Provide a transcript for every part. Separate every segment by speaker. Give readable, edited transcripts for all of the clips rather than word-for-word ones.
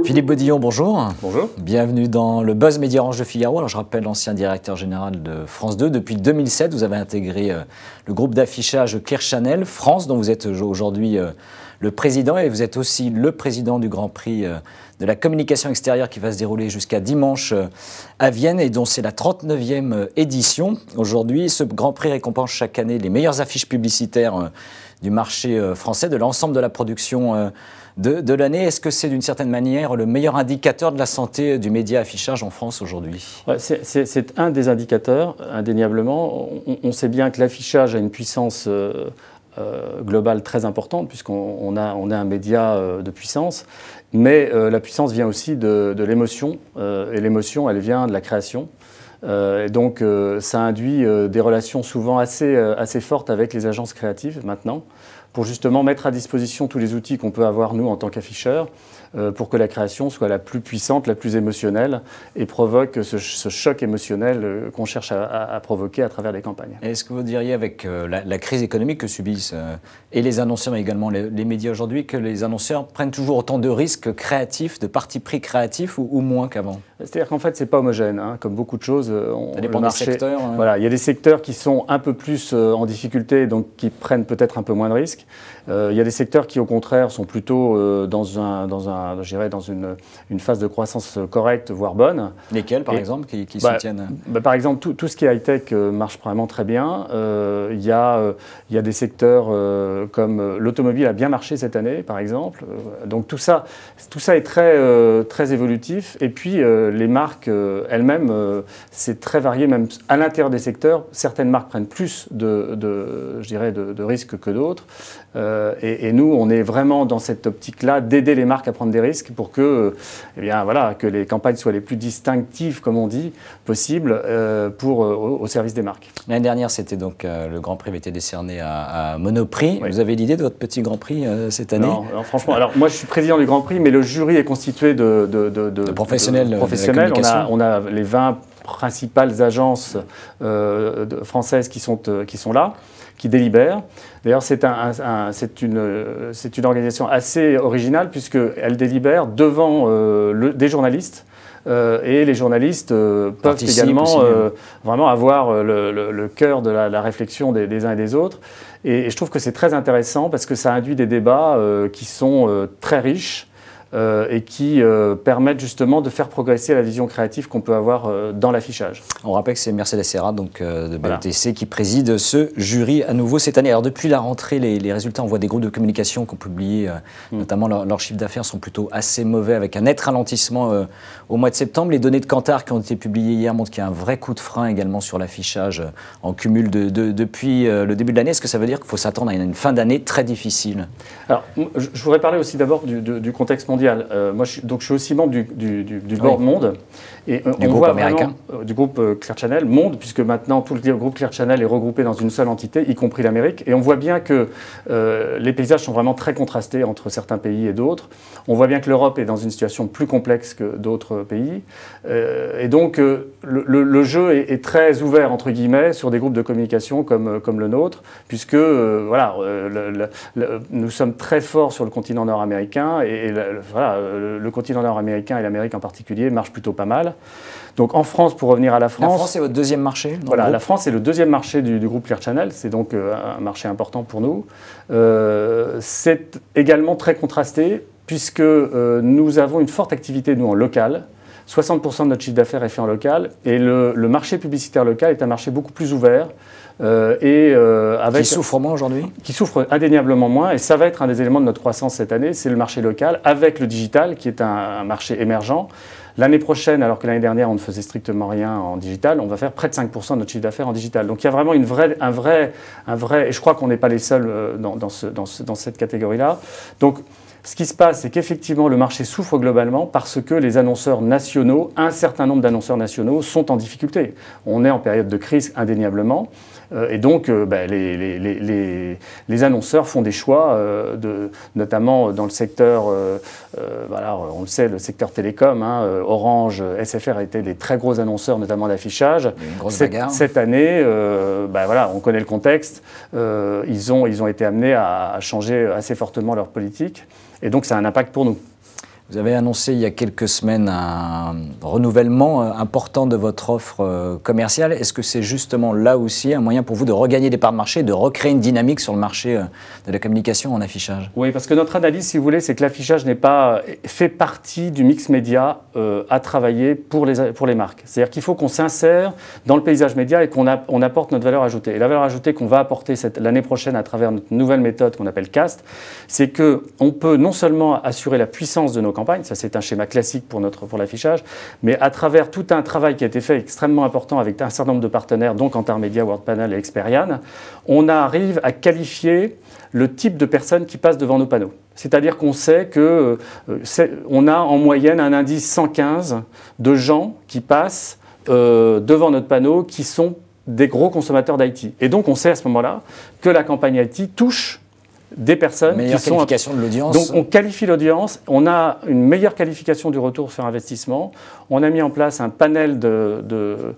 Speaker 1: Philippe Bodillon, bonjour.
Speaker 2: Bonjour.
Speaker 1: Bienvenue dans le Buzz Média Orange de Figaro. Alors, je rappelle l'ancien directeur général de France 2. Depuis 2007, vous avez intégré le groupe d'affichage Clear Channel France, dont vous êtes aujourd'hui le président. Et vous êtes aussi le président du Grand Prix de la communication extérieure qui va se dérouler jusqu'à dimanche à Vienne et dont c'est la 39e édition. Aujourd'hui, ce Grand Prix récompense chaque année les meilleures affiches publicitaires du marché français, de l'ensemble de la production de l'année. Est-ce que c'est d'une certaine manière le meilleur indicateur de la santé du média affichage en France aujourd'hui?
Speaker 2: C'est un des indicateurs, indéniablement. On sait bien que l'affichage a une puissance globale très importante, puisqu'on a un média de puissance, mais la puissance vient aussi de l'émotion, et l'émotion, elle vient de la création. Donc ça induit des relations souvent assez fortes avec les agences créatives maintenant, pour justement mettre à disposition tous les outils qu'on peut avoir nous en tant qu'afficheurs, pour que la création soit la plus puissante, la plus émotionnelle et provoque ce choc émotionnel qu'on cherche à provoquer à travers les campagnes.
Speaker 1: Est-ce que vous diriez, avec la crise économique que subissent et les annonceurs, mais également les médias aujourd'hui, que les annonceurs prennent toujours autant de risques créatifs, de partis pris créatifs ou moins qu'avant? C'est-à-dire
Speaker 2: qu'en fait, c'est pas homogène, hein. Comme beaucoup de choses.
Speaker 1: Ça dépend des secteurs.
Speaker 2: Voilà, il y a des secteurs qui sont un peu plus en difficulté, donc qui prennent peut-être un peu moins de risques. Il y a des secteurs qui, au contraire, sont plutôt dans une phase de croissance correcte, voire bonne.
Speaker 1: Lesquels, par exemple, qui soutiennent
Speaker 2: par exemple, tout ce qui est high-tech marche vraiment très bien. Il y a des secteurs comme l'automobile a bien marché cette année, par exemple. Donc tout ça est très évolutif. Et puis, les marques elles-mêmes, c'est très varié, même à l'intérieur des secteurs. Certaines marques prennent plus de risques que d'autres. Et nous, on est vraiment dans cette optique-là d'aider les marques à prendre des risques pour que les campagnes soient les plus distinctives, comme on dit, possible, au service des marques.
Speaker 1: L'année dernière, c'était donc le Grand Prix avait été décerné à Monoprix. Oui. Vous avez l'idée de votre petit Grand Prix cette année?
Speaker 2: Non, franchement. Alors moi, je suis président du Grand Prix, mais le jury est constitué de
Speaker 1: professionnels.
Speaker 2: On a les 20 principales agences françaises qui sont là, qui délibèrent. D'ailleurs, c'est une organisation assez originale, puisqu'elle délibère devant des journalistes. Et les journalistes peuvent également vraiment avoir le cœur de la réflexion des uns et des autres. Et je trouve que c'est très intéressant parce que ça induit des débats qui sont très riches. Et qui permettent justement de faire progresser la vision créative qu'on peut avoir dans l'affichage.
Speaker 1: On rappelle que c'est Mercedes Serra, donc de BETC, qui préside ce jury à nouveau cette année. Alors depuis la rentrée, les résultats, on voit des groupes de communication qui ont publié, notamment leurs chiffres d'affaires sont plutôt assez mauvais, avec un net ralentissement au mois de septembre. Les données de Kantar qui ont été publiées hier montrent qu'il y a un vrai coup de frein également sur l'affichage en cumul depuis le début de l'année. Est-ce que ça veut dire qu'il faut s'attendre à une fin d'année très difficile?
Speaker 2: Alors, je voudrais parler aussi d'abord du contexte mondial. Moi, je suis aussi membre du board Monde. Et
Speaker 1: du groupe américain.
Speaker 2: Du groupe Clear Channel, Monde, puisque maintenant tout le groupe Clear Channel est regroupé dans une seule entité, y compris l'Amérique. Et on voit bien que les paysages sont vraiment très contrastés entre certains pays et d'autres. On voit bien que l'Europe est dans une situation plus complexe que d'autres pays. Et donc, le jeu est très ouvert, entre guillemets, sur des groupes de communication comme le nôtre, puisque nous sommes très forts sur le continent nord-américain. Le continent nord-américain et l'Amérique en particulier marchent plutôt pas mal. Donc en France, pour revenir à la France...
Speaker 1: La France est votre deuxième marché?
Speaker 2: Voilà, la France est le deuxième marché du groupe Clear Channel. C'est donc un marché important pour nous. C'est également très contrasté puisque nous avons une forte activité, nous, en local. 60% de notre chiffre d'affaires est fait en local. Et le marché publicitaire local est un marché beaucoup plus ouvert.
Speaker 1: Qui souffre moins aujourd'hui?
Speaker 2: Qui souffre indéniablement moins, et ça va être un des éléments de notre croissance cette année, c'est le marché local, avec le digital, qui est un marché émergent. L'année prochaine, alors que l'année dernière, on ne faisait strictement rien en digital, on va faire près de 5% de notre chiffre d'affaires en digital. Donc il y a vraiment un vrai, et je crois qu'on n'est pas les seuls dans cette catégorie-là. Donc Ce qui se passe, c'est qu'effectivement, le marché souffre globalement parce que les annonceurs nationaux, un certain nombre d'annonceurs nationaux sont en difficulté. On est en période de crise indéniablement. Et donc, les annonceurs font des choix, notamment dans le secteur, voilà, on le sait, le secteur télécom. Orange, SFR étaient des très gros annonceurs, notamment d'affichage. Cette année, voilà, on connaît le contexte. Ils ont été amenés à changer assez fortement leur politique. Et donc, ça a un impact pour nous.
Speaker 1: Vous avez annoncé il y a quelques semaines un renouvellement important de votre offre commerciale. Est-ce que c'est justement là aussi un moyen pour vous de regagner des parts de marché, de recréer une dynamique sur le marché de la communication en affichage?
Speaker 2: Oui, parce que notre analyse, si vous voulez, c'est que l'affichage fait partie du mix média à travailler pour les marques. C'est-à-dire qu'il faut qu'on s'insère dans le paysage média et qu'on apporte notre valeur ajoutée. Et la valeur ajoutée qu'on va apporter l'année prochaine à travers notre nouvelle méthode qu'on appelle CAST, c'est qu'on peut non seulement assurer la puissance de nos campagne, ça c'est un schéma classique pour l'affichage, mais à travers tout un travail qui a été fait extrêmement important avec un certain nombre de partenaires, donc Antarmedia, Worldpanel et Experian, on arrive à qualifier le type de personnes qui passent devant nos panneaux. C'est-à-dire qu'on sait qu'on a en moyenne un indice 115 de gens qui passent devant notre panneau qui sont des gros consommateurs d'IT. Et donc on sait à ce moment-là que la campagne IT touche des personnes
Speaker 1: meilleure
Speaker 2: qui sont...
Speaker 1: qualification de l'audience.
Speaker 2: Donc on qualifie l'audience, on a une meilleure qualification du retour sur investissement, on a mis en place un panel de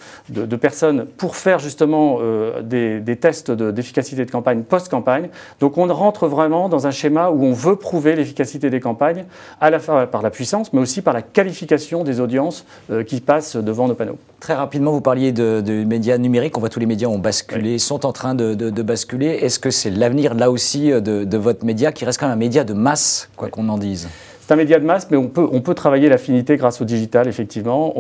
Speaker 2: personnes pour faire justement des tests d'efficacité de campagne post-campagne. Donc on rentre vraiment dans un schéma où on veut prouver l'efficacité des campagnes, à la fois par la puissance, mais aussi par la qualification des audiences qui passent devant nos panneaux.
Speaker 1: Très rapidement, vous parliez de médias numériques. On voit tous les médias ont basculé, sont en train de basculer. Est-ce que c'est l'avenir, là aussi, de votre média, qui reste quand même un média de masse, quoi qu'on en dise?
Speaker 2: C'est un média de masse, mais on peut travailler l'affinité grâce au digital, effectivement.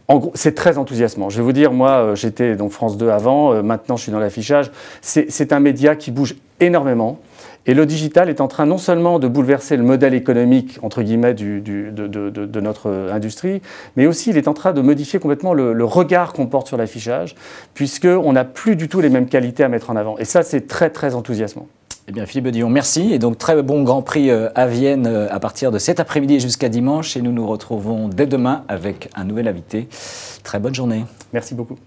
Speaker 2: En gros, c'est très enthousiasmant. Je vais vous dire, moi, j'étais donc France 2 avant, maintenant je suis dans l'affichage. C'est un média qui bouge énormément. Et le digital est en train non seulement de bouleverser le modèle économique, entre guillemets, de notre industrie, mais aussi il est en train de modifier complètement le regard qu'on porte sur l'affichage, puisqu'on n'a plus du tout les mêmes qualités à mettre en avant. Et ça, c'est très, très enthousiasmant.
Speaker 1: Eh bien, Philippe Dillon, merci. Et donc, très bon Grand Prix à Vienne à partir de cet après-midi jusqu'à dimanche. Et nous nous retrouvons dès demain avec un nouvel invité. Très bonne journée.
Speaker 2: Merci beaucoup.